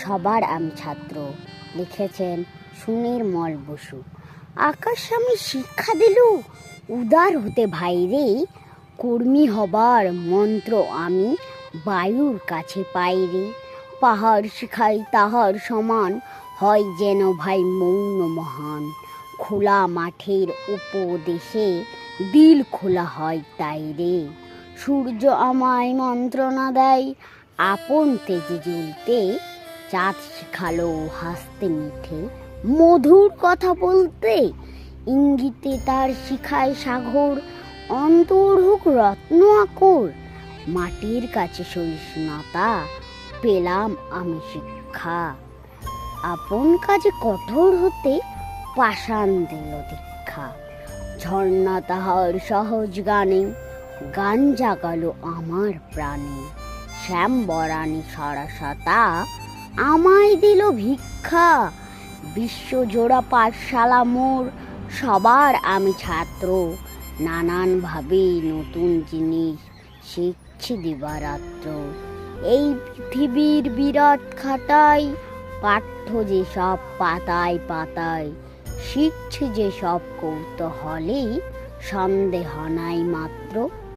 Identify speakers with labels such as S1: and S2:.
S1: সবার আমি ছাত্র, লিখেছেন সুনির্মল বসু। আকাশ আমি শিক্ষা দিল উদার হতে ভাইরে, কর্মী হবার মন্ত্র আমি বায়ুর কাছে পাইরে। পাহাড় শিখাই তাহার সমান, হয় যেন ভাই মৌন মহান। খোলা মাঠের উপদেশে দিল খোলা হয় তাই রে। সূর্য আমায় মন্ত্রণা দেয় আপন তেজে জ্বলতে, চাঁদ শিখালো হাসতে মিঠে মধুর কথা বলতে। ইঙ্গিতে তার শিখায় সাগর, অন্তর হোক রত্ন আকর। মাটির কাছে সহিষ্ণুতা পেলাম আমি শিক্ষা, আপন কাজে কঠোর হতে পাষাণ দিল দীক্ষা। ঝর্ণা তাহার সহজ গানে গান জাগালো আমার প্রাণে, শ্যাম বরানি সরসতা আমায় দিল ভিক্ষা। বিশ্বজোড়া পাঠশালা মোর, সবার আমি ছাত্র, নানানভাবে নতুন জিনিস শিখছি দিবারাত্র। এই পৃথিবীর বিরাট খাতায় পাঠ্য যে সব পাতায় পাতায়, শিখছি যে সব কৌতূহলে সন্দেহ নাই মাত্র।